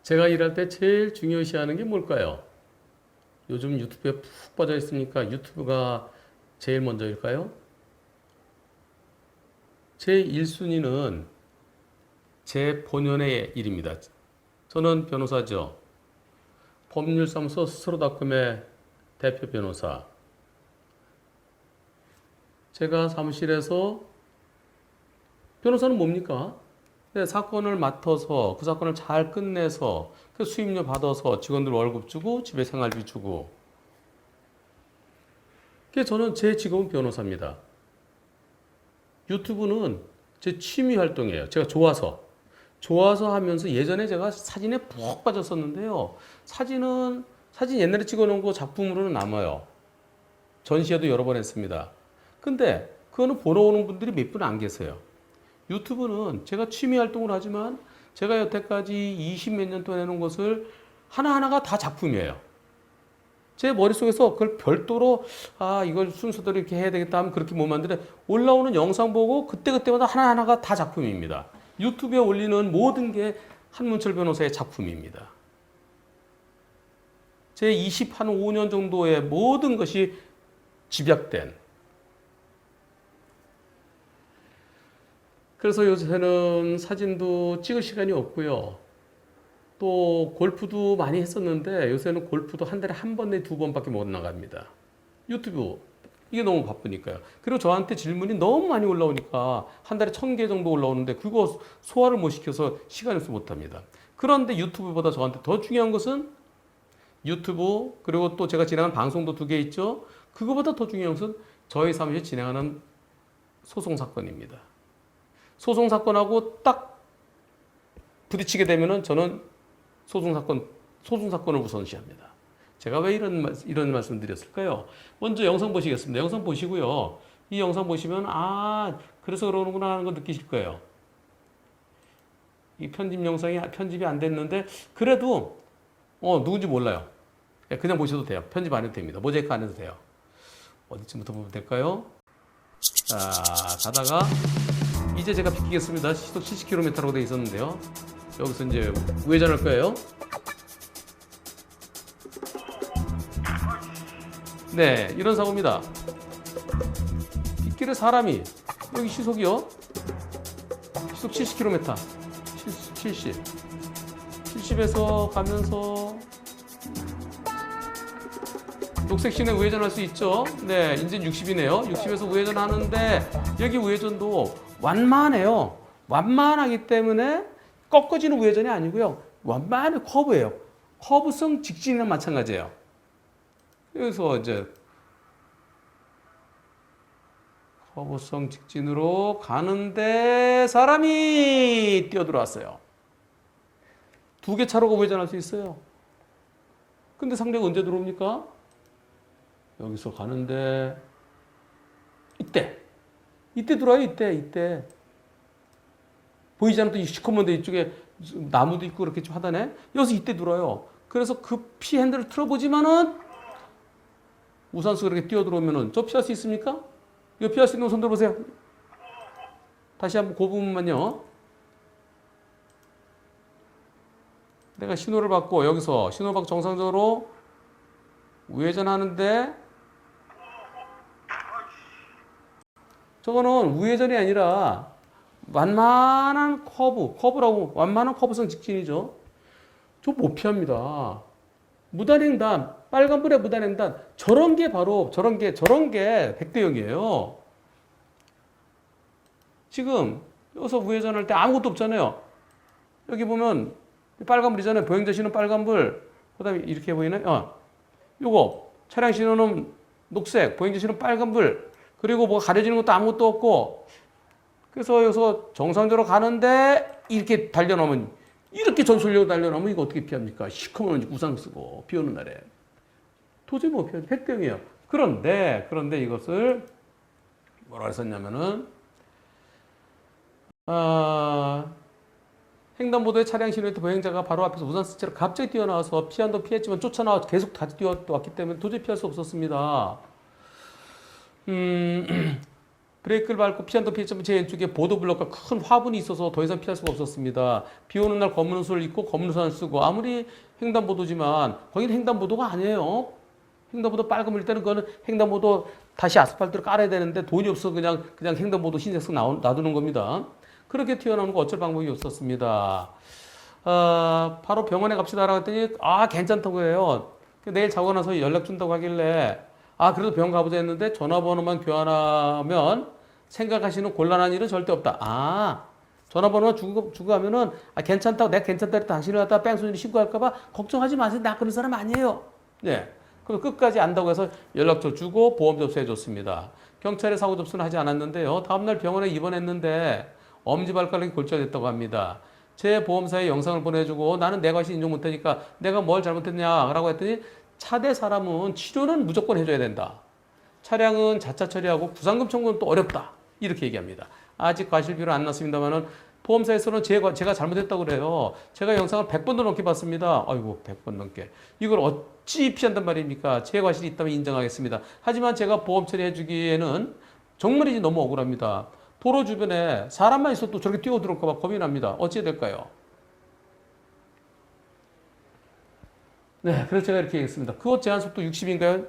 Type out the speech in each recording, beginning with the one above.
제가 일할 때 제일 중요시하는 게 뭘까요? 요즘 유튜브에 푹 빠져 있으니까 유튜브가 제일 먼저일까요? 제 1순위는 제 본연의 일입니다. 저는 변호사죠. 법률사무소 스스로닷컴의 대표 변호사. 제가 사무실에서 변호사는 뭡니까? 네, 사건을 맡아서 그 사건을 잘 끝내서 그 수임료 받아서 직원들 월급 주고 집에 생활비 주고. 그게 저는 제 직업은 변호사입니다. 유튜브는 제 취미 활동이에요. 제가 좋아서 하면서 예전에 제가 사진에 푹 빠졌었는데요. 사진 옛날에 찍어놓은 거 작품으로는 남아요. 전시회도 여러 번 했습니다. 근데 그거는 보러 오는 분들이 몇 분 안 계세요. 유튜브는 제가 취미 활동을 하지만 제가 여태까지 20 몇 년 동안 해놓은 것을 하나하나가 다 작품이에요. 제 머릿속에서 그걸 별도로 이걸 순서대로 이렇게 해야 되겠다 하면 그렇게 못 만드는데 올라오는 영상 보고 그때그때마다 하나하나가 다 작품입니다. 유튜브에 올리는 모든 게 한문철 변호사의 작품입니다. 제 25년 정도의 모든 것이 집약된. 그래서 요새는 사진도 찍을 시간이 없고요. 또 골프도 많이 했었는데 요새는 골프도 한 달에 한 번 내 두 번밖에 못 나갑니다. 유튜브 이게 너무 바쁘니까요. 그리고 저한테 질문이 너무 많이 올라오니까 한 달에 1000개 정도 올라오는데 그거 소화를 못 시켜서 시간이 없어 못합니다. 그런데 유튜브보다 저한테 더 중요한 것은 유튜브 그리고 또 제가 진행하는 방송도 2개 있죠. 그거보다 더 중요한 것은 저희 사무실에 진행하는 소송 사건입니다. 소송 사건하고 딱 부딪히게 되면은 저는 소송 사건을 우선시합니다. 제가 왜 이런 말씀 드렸을까요? 먼저 영상 보시겠습니다. 영상 보시고요. 이 영상 보시면, 그래서 그러는구나 하는 거 느끼실 거예요. 이 편집 영상이 편집이 안 됐는데, 그래도, 누군지 몰라요. 그냥 보셔도 돼요. 편집 안 해도 됩니다. 모자이크 안 해도 돼요. 어디쯤부터 보면 될까요? 자, 가다가, 이제 제가 비키겠습니다. 시속 70km라고 되어 있었는데요. 여기서 이제 우회전할 거예요. 네, 이런 사고입니다. 빗길에 사람이 여기 시속이요. 시속 70km. 70. 70에서 가면서 녹색 시내 우회전할 수 있죠. 네, 이제 60이네요. 60에서 우회전하는데 여기 우회전도 완만해요. 완만하기 때문에 꺾어지는 우회전이 아니고요. 완만한 커브예요. 커브성 직진이나 마찬가지예요. 여기서 이제 커브성 직진으로 가는데 사람이 뛰어들어왔어요. 2개 차로가 우회전할 수 있어요. 근데 상대가 언제 들어옵니까? 여기서 가는데 이때 들어와요. 이때 보이지 않는 또 시커먼데 이쪽에 나무도 있고 그렇게 좀 하다네. 여기서 이때 들어와요. 그래서 급히 핸들을 틀어보지만은 우산수 그렇게 뛰어들어오면은 저 피할 수 있습니까? 이거 피할 수 있는 손 들어보세요. 다시 한번 그 부분만요. 내가 신호를 받고 여기서 신호 받고 정상적으로 우회전하는데 저거는 우회전이 아니라 완만한 커브라고 완만한 커브성 직진이죠. 저 못 피합니다. 무단횡단, 빨간불에 무단횡단 저런 게 저런 게 100대 0이에요. 지금 여기서 우회전할 때 아무것도 없잖아요. 여기 보면 빨간불이잖아요. 보행자 신호 빨간불. 그다음에 이렇게 보이나요? 요거 차량 신호는 녹색, 보행자 신호 빨간불. 그리고 뭐 가려지는 것도 아무것도 없고. 그래서 여기서 정상적으로 가는데 이렇게 달려나오면 이렇게 전속력으로 달려나오면 이거 어떻게 피합니까? 시커먼 우산 쓰고 비 오는 날에 도저히 못 피하죠. 100대 0이에요. 그런데 이것을 뭐라고 했었냐면은 횡단보도에 차량 신호에 보행자가 바로 앞에서 우산 쓴 채로 갑자기 뛰어나와서 피한도 피했지만 쫓아나와 계속 다시 뛰어왔기 때문에 도저히 피할 수 없었습니다. 브레이크를 밟고 피한다 피했지만 제 왼쪽에 보도블럭과 큰 화분이 있어서 더 이상 피할 수가 없었습니다. 비 오는 날 검은 옷을 입고 검은 우산을 쓰고 아무리 횡단보도지만 거기는 횡단보도가 아니에요. 횡단보도 빨간불 때는 그거는 횡단보도 다시 아스팔트를 깔아야 되는데 돈이 없어 그냥 횡단보도 흰색색 놔두는 겁니다. 그렇게 튀어나오는 거 어쩔 방법이 없었습니다. 바로 병원에 갑시다라고 했더니 괜찮다고 해요. 내일 자고 나서 연락 준다고 하길래 그래도 병원 가보자 했는데 전화번호만 교환하면 생각하시는 곤란한 일은 절대 없다. 전화번호만 주고 가면은 괜찮다고 내가 괜찮다 했다 당신을 갖다 뺑소니 신고할까봐 걱정하지 마세요. 나 그런 사람 아니에요. 네. 그럼 끝까지 안다고 해서 연락처 주고 보험 접수해 줬습니다. 경찰에 사고 접수는 하지 않았는데요. 다음날 병원에 입원했는데 엄지발가락이 골절됐다고 합니다. 제 보험사에 영상을 보내주고 나는 내 과실 인정 못하니까 내가 뭘 잘못했냐라고 했더니 차대 사람은 치료는 무조건 해줘야 된다. 차량은 자차 처리하고 구상금 청구는 또 어렵다. 이렇게 얘기합니다. 아직 과실비로 안 났습니다만은 보험사에서는 제가 잘못했다고 그래요. 제가 영상을 100번도 넘게 봤습니다. 아이고 100번 넘게. 이걸 어찌 피한단 말입니까? 제 과실이 있다면 인정하겠습니다. 하지만 제가 보험 처리해주기에는 정말이지 너무 억울합니다. 도로 주변에 사람만 있어도 저렇게 뛰어들어올까 봐 겁이 납니다. 어찌해야 될까요? 네, 그래서 제가 이렇게 얘기했습니다. 그것 제한 속도 60인가요?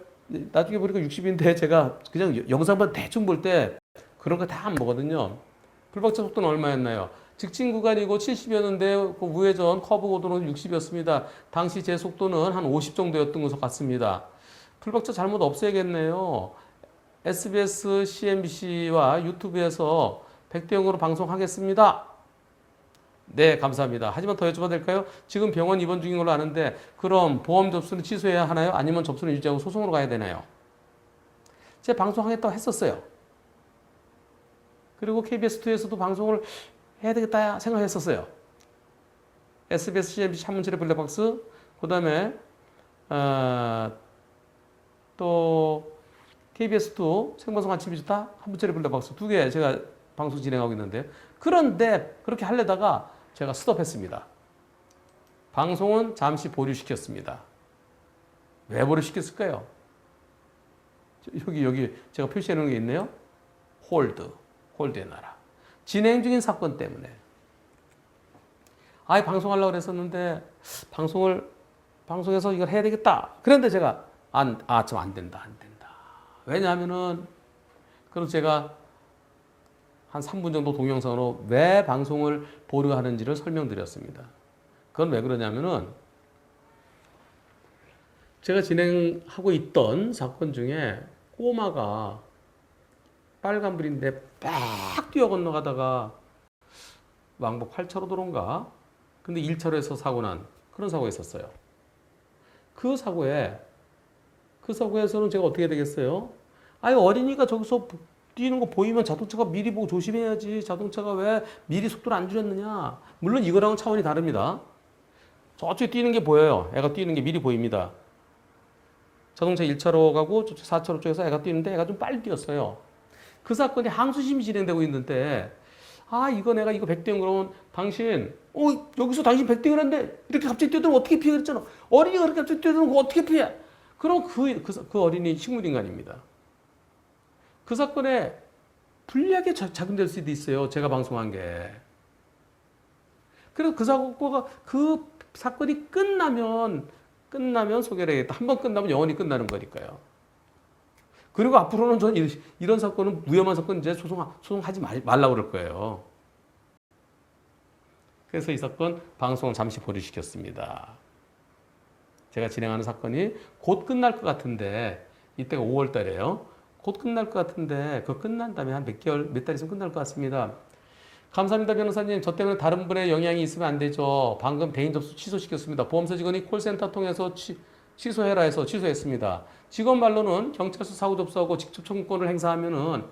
나중에 보니까 60인데 제가 그냥 영상만 대충 볼 때 그런 거 다 안 보거든요. 불박차 속도는 얼마였나요? 직진 구간이고 70이었는데 그 우회전 커브 고도는 60이었습니다. 당시 제 속도는 한 50 정도였던 것 같습니다. 불박차 잘못 없애야겠네요. SBS, CNBC와 유튜브에서 100대 0으로 방송하겠습니다. 네, 감사합니다. 하지만 더 여쭤봐도 될까요? 지금 병원 입원 중인 걸로 아는데 그럼 보험 접수는 취소해야 하나요? 아니면 접수는 유지하고 소송으로 가야 되나요? 제가 방송하겠다고 했었어요. 그리고 KBS2에서도 방송을 해야 되겠다 생각했었어요. SBS, CNBC 한문철의 블랙박스, 그 다음에 또 KBS2 생방송 아침이 좋다, 한문철의 블랙박스 두 개 제가 방송 진행하고 있는데 그런데 그렇게 하려다가 제가 스톱했습니다. 방송은 잠시 보류시켰습니다. 왜 보류시켰을까요? 여기 제가 표시해 놓은 게 있네요. 홀드해놔라. 진행 중인 사건 때문에. 방송하려고 그랬었는데 방송에서 이걸 해야 되겠다. 그런데 제가 좀 안 된다. 왜냐하면은 그래서 제가 한 3분 정도 동영상으로 왜 방송을 보류하는지를 설명드렸습니다. 그건 왜 그러냐면은 제가 진행하고 있던 사건 중에 꼬마가 빨간불인데 빡 뛰어 건너가다가 왕복 8차로 도로인가? 근데 1차로에서 사고 난 그런 사고가 있었어요. 그 사고에서는 제가 어떻게 되겠어요? 어린이가 저기서 뛰는 거 보이면 자동차가 미리 보고 조심해야지. 자동차가 왜 미리 속도를 안 줄였느냐. 물론 이거랑은 차원이 다릅니다. 저쪽에 뛰는 게 보여요. 애가 뛰는 게 미리 보입니다. 자동차 1차로 가고 저쪽 4차로 쪽에서 애가 뛰는데 애가 좀 빨리 뛰었어요. 그 사건이 항소심이 진행되고 있는데 이거 내가 이거 100대0 그러면 당신 여기서 당신 100대0 했는데 이렇게 갑자기 뛰어들면 어떻게 피해 그랬잖아. 어린이가 그렇게 갑자기 뛰어들면 어떻게 피해. 그럼 그 어린이 식물인간입니다. 그 사건에 불리하게 작용될 수도 있어요. 제가 방송한 게. 그래서 그 사건이 끝나면 소개를 해야겠다. 한번 끝나면 영원히 끝나는 거니까요. 그리고 앞으로는 저는 이런 사건은 위험한 사건 이제 소송하지 말라고 그럴 거예요. 그래서 이 사건 방송을 잠시 보류시켰습니다. 제가 진행하는 사건이 곧 끝날 것 같은데 이때가 5월 달이에요. 곧 끝날 것 같은데 그거 끝난 다음에 한 몇 달 있으면 끝날 것 같습니다. 감사합니다, 변호사님. 저 때문에 다른 분의 영향이 있으면 안 되죠. 방금 대인 접수 취소시켰습니다. 보험사 직원이 콜센터 통해서 취소해라 해서 취소했습니다. 직원 말로는 경찰서 사고 접수하고 직접 청구권을 행사하면은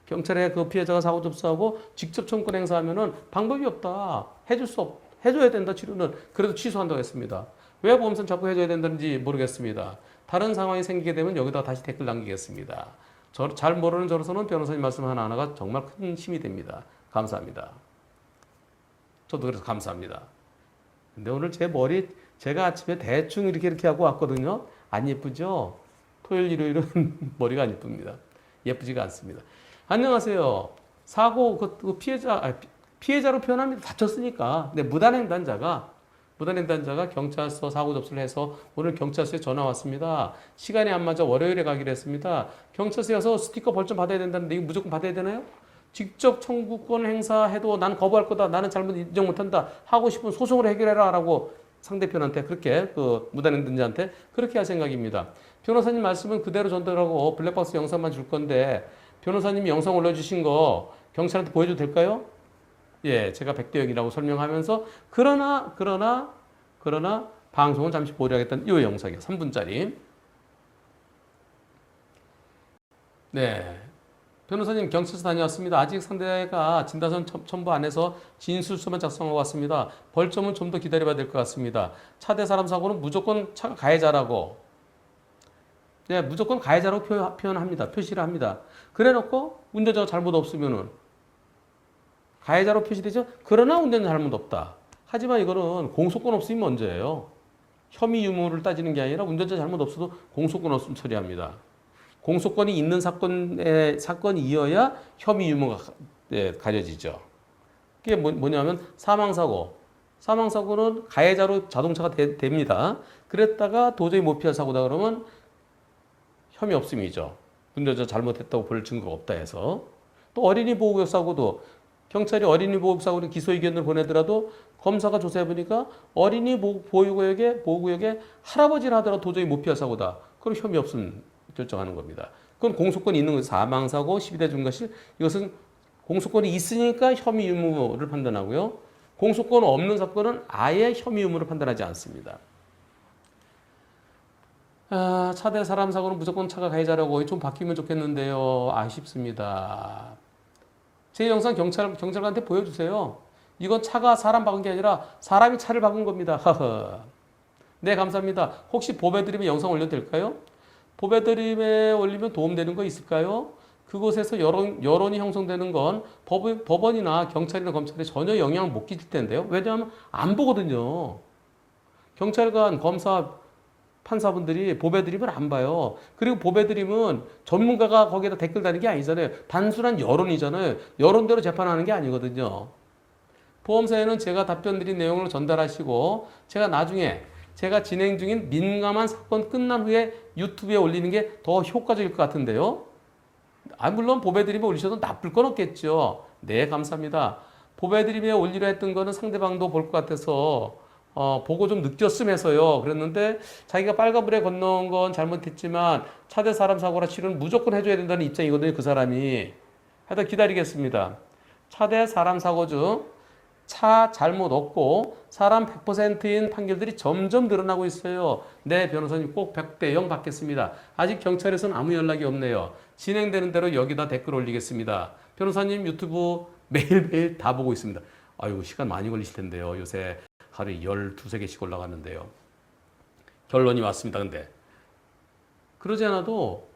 경찰에 그 피해자가 사고 접수하고 직접 청구권 행사하면은 방법이 없다. 해줘야 된다, 치료는. 그래도 취소한다고 했습니다. 왜 보험사는 자꾸 해줘야 된다는지 모르겠습니다. 다른 상황이 생기게 되면 여기다가 다시 댓글 남기겠습니다. 잘 모르는 저로서는 변호사님 말씀 하나하나가 정말 큰 힘이 됩니다. 감사합니다. 저도 그래서 감사합니다. 근데 오늘 제 머리 제가 아침에 대충 이렇게 하고 왔거든요. 안 예쁘죠? 토요일, 일요일은 머리가 안 예쁩니다. 예쁘지가 않습니다. 안녕하세요. 사고 그 피해자 피해자로 표현합니다. 다쳤으니까. 근데 무단횡단자가 경찰서 사고 접수를 해서 오늘 경찰서에 전화 왔습니다. 시간이 안 맞아 월요일에 가기로 했습니다. 경찰서에 가서 스티커 벌점 받아야 된다는데 이거 무조건 받아야 되나요? 직접 청구권 행사해도 난 거부할 거다. 나는 잘못 인정 못한다. 하고 싶으면 소송으로 해결해라. 라고 상대편한테 그렇게 그 무단횡단자한테 그렇게 할 생각입니다. 변호사님 말씀은 그대로 전달하고 블랙박스 영상만 줄 건데 변호사님이 영상 올려주신 거 경찰한테 보여줘도 될까요? 예, 제가 백대영이라고 설명하면서 그러나 방송은 잠시 보류하겠다는 이 영상이에요. 3분짜리. 네. 변호사님 경찰서 다녀왔습니다. 아직 상대가 진단서 첨부 안 해서 진술서만 작성하고 왔습니다. 벌점은 좀 더 기다려봐야 될 것 같습니다. 차대 사람 사고는 무조건 차가 가해자라고. 네, 무조건 가해자라고 표현합니다. 표시를 합니다. 그래 놓고 운전자가 잘못 없으면은 가해자로 표시되죠. 그러나 운전자 잘못 없다. 하지만 이거는 공소권 없음이 먼저예요. 혐의 유무를 따지는 게 아니라 운전자 잘못 없어도 공소권 없음 처리합니다. 공소권이 있는 사건이어야 혐의 유무가 가려지죠. 그게 뭐냐면 사망사고. 사망사고는 가해자로 자동차가 됩니다. 그랬다가 도저히 못 피할 사고다 그러면 혐의 없음이죠. 운전자 잘못했다고 볼 증거가 없다 해서. 또 어린이 보호구역 사고도 경찰이 어린이 보호구역 사고를 기소 의견을 보내더라도 검사가 조사해보니까 어린이 보호구역에 할아버지를 하더라도 도저히 못 피할 사고다. 그럼 혐의 없음 결정하는 겁니다. 그건 공소권이 있는 거죠. 사망사고, 12대 중과실. 이것은 공소권이 있으니까 혐의 유무를 판단하고요. 공소권 없는 사건은 아예 혐의 유무를 판단하지 않습니다. 차대 사람 사고는 무조건 차가 가해자라고 좀 바뀌면 좋겠는데요. 아쉽습니다. 제 영상 경찰관한테 보여주세요. 이건 차가 사람 박은 게 아니라 사람이 차를 박은 겁니다. 네, 감사합니다. 혹시 보배드림에 영상 올려도 될까요? 보배드림에 올리면 도움되는 거 있을까요? 그곳에서 여론이 형성되는 건 법원이나 경찰이나 검찰에 전혀 영향을 못 끼칠 텐데요. 왜냐하면 안 보거든요. 경찰관, 검사, 판사분들이 보배드림을 안 봐요. 그리고 보배드림은 전문가가 거기에다 댓글 다는 게 아니잖아요. 단순한 여론이잖아요. 여론대로 재판하는 게 아니거든요. 보험사에는 제가 답변 드린 내용을 전달하시고 제가 나중에 제가 진행 중인 민감한 사건 끝난 후에 유튜브에 올리는 게 더 효과적일 것 같은데요. 물론 보배드림에 올리셔도 나쁠 건 없겠죠. 네, 감사합니다. 보배드림에 올리려 했던 거는 상대방도 볼 것 같아서 보고 좀 느꼈음 해서요. 그랬는데 자기가 빨간불에 건너온 건 잘못했지만 차대 사람 사고라 치료는 무조건 해줘야 된다는 입장이거든요. 그 사람이. 하여튼 기다리겠습니다. 차대 사람 사고 중 차 잘못 없고 사람 100%인 판결들이 점점 늘어나고 있어요. 네, 변호사님 꼭 100대 0 받겠습니다. 아직 경찰에서는 아무 연락이 없네요. 진행되는 대로 여기다 댓글 올리겠습니다. 변호사님 유튜브 매일매일 다 보고 있습니다. 아유, 시간 많이 걸리실 텐데요. 요새 하루에 12~13개씩 올라갔는데요. 결론이 왔습니다. 근데 그러지 않아도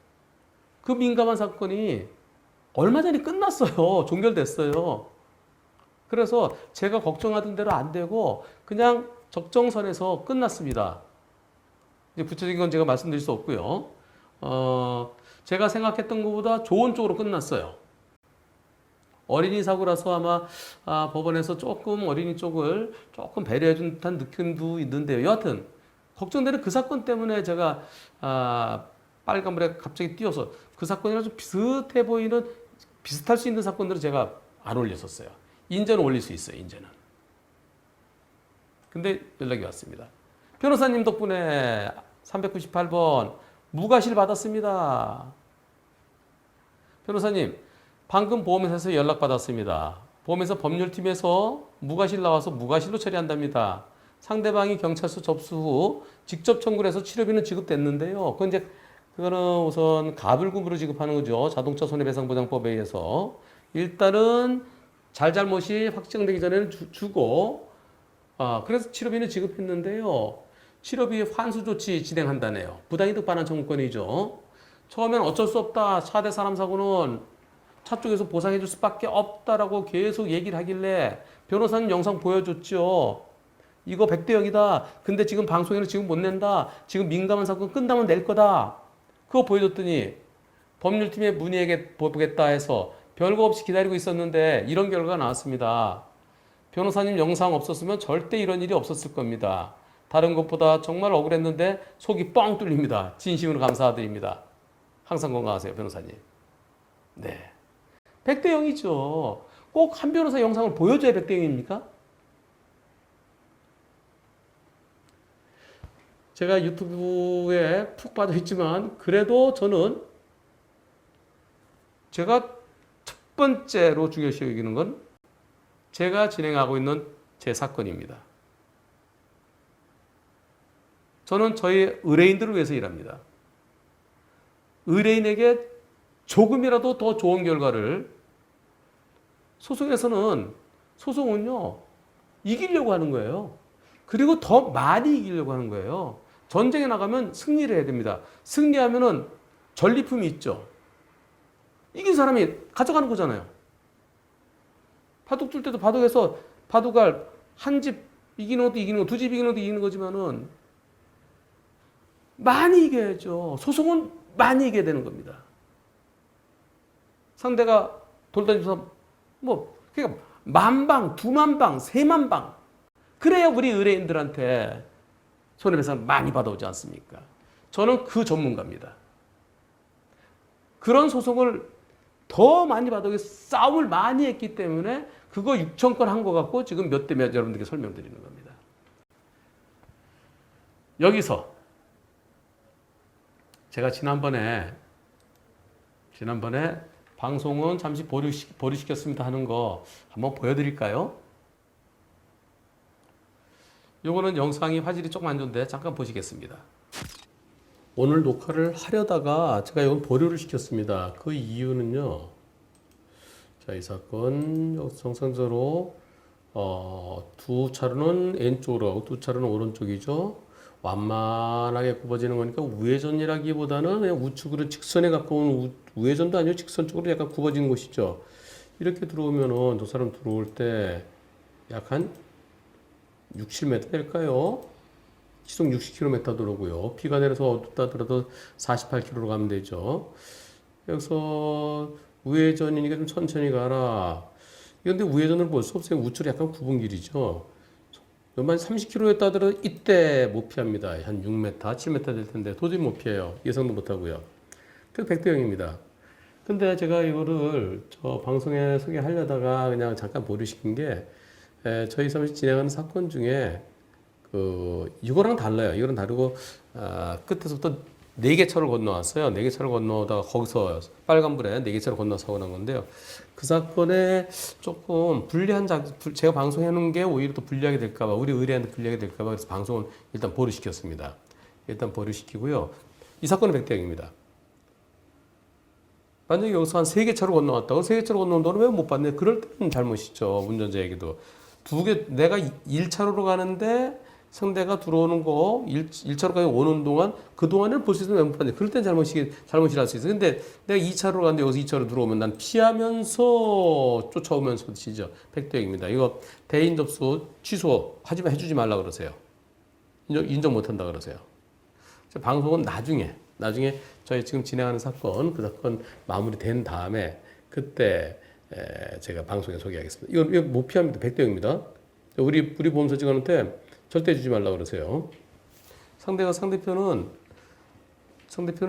그 민감한 사건이 얼마 전에 끝났어요. 종결됐어요. 그래서 제가 걱정하던 대로 안 되고 그냥 적정선에서 끝났습니다. 이제 구체적인 건 제가 말씀드릴 수 없고요. 제가 생각했던 것보다 좋은 쪽으로 끝났어요. 어린이 사고라서 아마 법원에서 조금 어린이 쪽을 조금 배려해준 듯한 느낌도 있는데요. 여하튼 걱정되는 그 사건 때문에 제가 빨간불에 갑자기 띄어서 그 사건이랑 좀 비슷할 수 있는 사건들을 제가 안 올렸었어요. 인제는 올릴 수 있어요. 인제는. 근데 연락이 왔습니다. 변호사님 덕분에 398번 무과실 받았습니다. 변호사님 방금 보험회사에서 연락받았습니다. 보험회사 법률팀에서 무과실 나와서 무과실로 처리한답니다. 상대방이 경찰서 접수 후 직접 청구를 해서 치료비는 지급됐는데요. 그거는 우선 가불금으로 지급하는 거죠. 자동차 손해배상보장법에 의해서. 일단은 잘못이 확정되기 전에는 주고, 그래서 치료비는 지급했는데요. 치료비 환수 조치 진행한다네요. 부당이득 반환 청구권이죠. 처음엔 어쩔 수 없다. 차대 사람 사고는 차 쪽에서 보상해 줄 수밖에 없다라고 계속 얘기를 하길래 변호사님 영상 보여줬죠. 이거 100대 0이다. 근데 지금 방송에는 지금 못 낸다. 지금 민감한 사건 끝나면 낼 거다. 그거 보여줬더니 법률팀에 문의해 보겠다 해서 별거 없이 기다리고 있었는데 이런 결과가 나왔습니다. 변호사님 영상 없었으면 절대 이런 일이 없었을 겁니다. 다른 것보다 정말 억울했는데 속이 뻥 뚫립니다. 진심으로 감사드립니다. 항상 건강하세요, 변호사님. 네. 100대 0이죠. 꼭 한 변호사 영상을 보여줘야 100대 0입니까? 제가 유튜브에 푹 빠져 있지만 그래도 저는 제가 첫 번째로 중요시 여기는 건 제가 진행하고 있는 제 사건입니다. 저는 저희 의뢰인들을 위해서 일합니다. 의뢰인에게 조금이라도 더 좋은 결과를 소송은요 이기려고 하는 거예요. 그리고 더 많이 이기려고 하는 거예요. 전쟁에 나가면 승리를 해야 됩니다. 승리하면은 전리품이 있죠. 이긴 사람이 가져가는 거잖아요. 바둑 둘 때도 바둑에서 바둑알 한 집 이기는 것도 이기는 거, 두 집 이기는 것도 이기는 거지만은 많이 이겨야죠. 소송은 많이 이겨야 되는 겁니다. 상대가 돌다니면서 그러니까 만방, 두만방, 세만방 그래야 우리 의뢰인들한테 손해배상 많이 받아오지 않습니까? 저는 그 전문가입니다. 그런 소송을 더 많이 받아오기 위해 싸움을 많이 했기 때문에 그거 6천 건 한 거 갖고 지금 몇 대 몇 여러분들께 설명드리는 겁니다. 여기서 제가 지난번에 방송은 잠시 보류시켰습니다 하는 거 한번 보여드릴까요? 요거는 영상이 화질이 조금 안 좋은데 잠깐 보시겠습니다. 오늘 녹화를 하려다가 제가 이건 보류를 시켰습니다. 그 이유는요. 자, 이 사건 정상적으로 두 차로는 왼쪽으로 하고 두 차로는 오른쪽이죠. 완만하게 굽어지는 거니까 우회전이라기보다는 그냥 우측으로 직선에 가까운 우회전도 아니고 직선 쪽으로 약간 굽어지는 곳이죠. 이렇게 들어오면은 저 사람 들어올 때 약 한 6, 7m 될까요? 시속 60km 들어오고요. 비가 내려서 어둡다 하더라도 48km로 가면 되죠. 여기서 우회전이니까 좀 천천히 가라. 그런데 우회전을 볼 수 없어요. 우측으로 약간 굽은 길이죠. 만 30km였다 하더라도 이때 못 피합니다. 한 6m, 7m 될 텐데 도저히 못 피해요. 예상도 못 하고요. 그래서 100대 0입니다. 근데 제가 이거를 저 방송에 소개하려다가 그냥 잠깐 보류시킨 게 저희 사무실 진행하는 사건 중에 이거랑 달라요. 이거랑 다르고 끝에서부터 4개 차를 건너왔어요. 4개 차를 건너다가 거기서 빨간불에 4개 차를 건너 사고 난 건데요. 그 사건에 조금 제가 방송해 놓은 게 오히려 또 불리하게 될까봐, 우리 의뢰한테 불리하게 될까봐 그래서 방송은 일단 보류시켰습니다. 일단 보류시키고요. 이 사건은 100대 0입니다. 만약에 여기서 한 3개 차로 건너왔다고 3개 차로 건너온 너는 왜 못 봤네? 그럴 때는 잘못이죠. 운전자에게도. 내가 1차로로 가는데 상대가 들어오는 거 1차로까지 오는 동안 그동안을 볼 수 있으면 왜 못 봤네. 그럴 땐 잘못이랄 수 있어요. 근데 내가 2차로로 가는데 여기서 2차로 들어오면 난 피하면서 쫓아오면서 치죠. 100대 0입니다. 이거 대인 접수 취소 해주지 말라 그러세요. 인정 못 한다 그러세요. 방송은 나중에 저희 지금 진행하는 사건, 그 사건 마무리된 다음에 그때 제가 방송에 소개하겠습니다. 이건 못 피합니다. 100대 0입니다. 우리 보험사 직원한테 절대 주지 말라 그러세요. 상대편은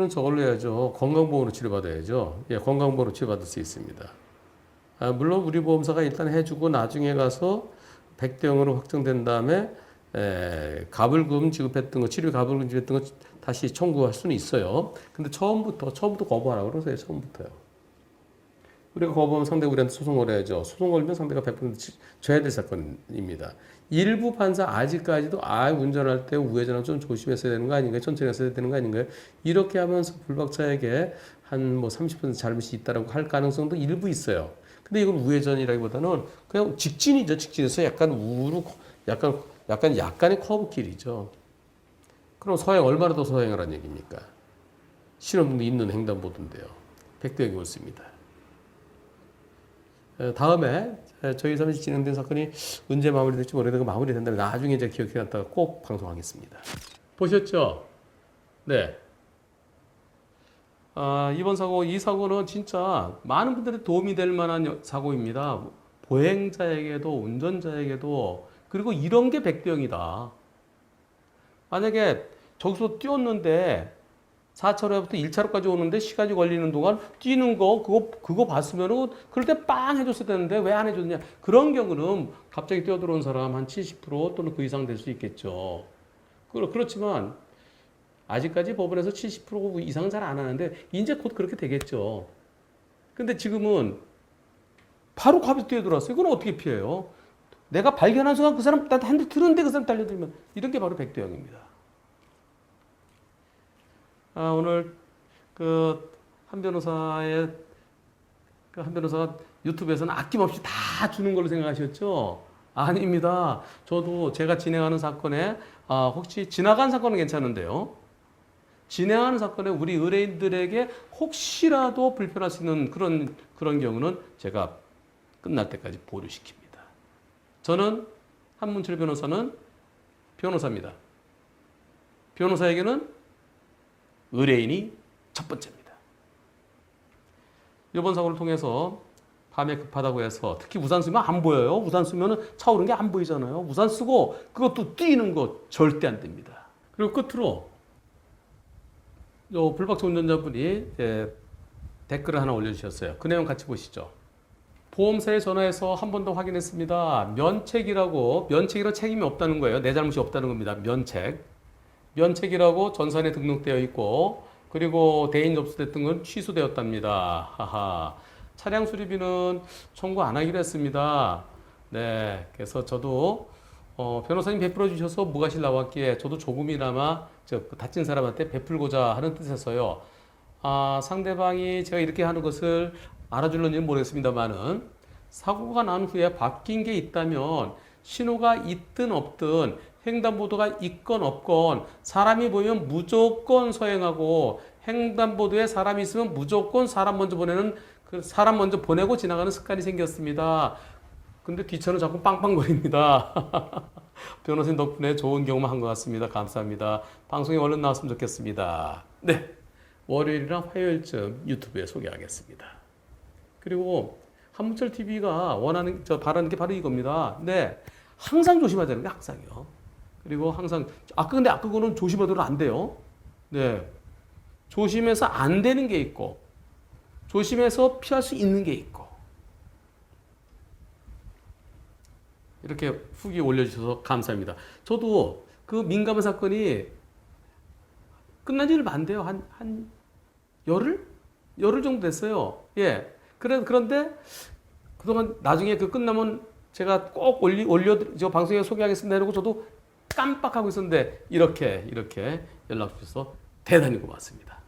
저걸로 해야죠. 건강보험으로 치료받아야죠. 예, 건강보험으로 치료받을 수 있습니다. 물론 우리 보험사가 일단 해주고 나중에 가서 100대 0으로 확정된 다음에 가불금 지급했던 거, 치료 가불금 지급했던 거 다시 청구할 수는 있어요. 근데 처음부터 거부하라고 그러세요. 처음부터요. 우리가 거부하면 상대가 우리한테 소송 걸어야죠. 소송 걸면 상대가 100% 져야 될 사건입니다. 일부 판사 아직까지도 운전할 때 우회전을 좀 조심했어야 되는 거 아닌가요? 천천히 했어야 되는 거 아닌가요? 이렇게 하면서 불박차에게 한 30% 잘못이 있다라고 할 가능성도 일부 있어요. 근데 이건 우회전이라기보다는 그냥 직진이죠. 직진에서 약간 약간의 커브길이죠. 그럼 서행 얼마나 더 서행하라는 얘기입니까? 신호등도 있는 횡단보도인데요. 100대 0이 옳습니다. 다음에 저희 사무실 진행된 사건이 언제 마무리될지 모르겠는데 마무리된다면 나중에 제가 기억해놨다가 꼭 방송하겠습니다. 보셨죠? 네. 이번 사고, 이 사고는 진짜 많은 분들의 도움이 될 만한 사고입니다. 보행자에게도 운전자에게도 그리고 이런 게 백병이다. 만약에 저기서 뛰었는데 4차로부터 1차로까지 오는데 시간이 걸리는 동안 뛰는 거 그거 봤으면은 그럴 때 빵 해줬어야 되는데 왜 안 해줬냐? 그런 경우는 갑자기 뛰어들어온 사람 한 70% 또는 그 이상 될 수 있겠죠. 그렇지만 아직까지 법원에서 70% 이상 잘 안 하는데 이제 곧 그렇게 되겠죠. 근데 지금은 바로 갑자기 뛰어들어왔어요. 이건 어떻게 피해요? 내가 발견한 순간 그 사람 나한테 핸들 들었는데 그 사람 달려들면 이런 게 바로 백대형입니다. 오늘 한 변호사의 한 변호사가 유튜브에서는 아낌없이 다 주는 걸로 생각하셨죠? 아닙니다. 저도 제가 진행하는 사건에 혹시 지나간 사건은 괜찮은데요. 진행하는 사건에 우리 의뢰인들에게 혹시라도 불편할 수 있는 그런 경우는 제가 끝날 때까지 보류시킵니다. 저는 한문철 변호사는 변호사입니다. 변호사에게는 의뢰인이 첫 번째입니다. 이번 사고를 통해서 밤에 급하다고 해서 특히 우산 쓰면 안 보여요. 우산 쓰면 차 오는 게 안 보이잖아요. 우산 쓰고 그것도 뛰는 거 절대 안 됩니다. 그리고 끝으로 불박차 운전자분이 댓글을 하나 올려주셨어요. 그 내용 같이 보시죠. 보험사에 전화해서 한 번 더 확인했습니다. 면책이라고 책임이 없다는 거예요. 내 잘못이 없다는 겁니다. 면책이라고 전산에 등록되어 있고 그리고 대인 접수됐던 건 취소되었답니다. 하하. 차량 수리비는 청구 안 하기로 했습니다. 네, 그래서 저도 변호사님 베풀어 주셔서 무과실 나왔기에 저도 조금이나마 다친 사람한테 베풀고자 하는 뜻에서요. 상대방이 제가 이렇게 하는 것을 알아줄런지는 모르겠습니다만은 사고가 난 후에 바뀐 게 있다면 신호가 있든 없든 횡단보도가 있건 없건 사람이 보이면 무조건 서행하고 횡단보도에 사람이 있으면 무조건 사람 먼저 보내고 지나가는 습관이 생겼습니다. 근데 뒷차는 자꾸 빵빵거립니다. 변호사님 덕분에 좋은 경험을 한 것 같습니다. 감사합니다. 방송에 얼른 나왔으면 좋겠습니다. 네, 월요일이나 화요일쯤 유튜브에 소개하겠습니다. 그리고 한문철 TV가 바라는 게 바로 이겁니다. 네, 항상 조심해야 되는 게 항상이요. 그리고 항상 근데 그거는 조심하더라도 안 돼요. 네, 조심해서 안 되는 게 있고 조심해서 피할 수 있는 게 있고 이렇게 후기 올려주셔서 감사합니다. 저도 그 민감한 사건이 끝난 지는 안 돼요. 한 열흘? 열흘 정도 됐어요. 예. 그런데 그동안 나중에 끝나면 제가 꼭 저 방송에 소개하겠습니다. 이러고 저도 깜빡하고 있었는데 이렇게 연락 주셔서 대단히 고맙습니다.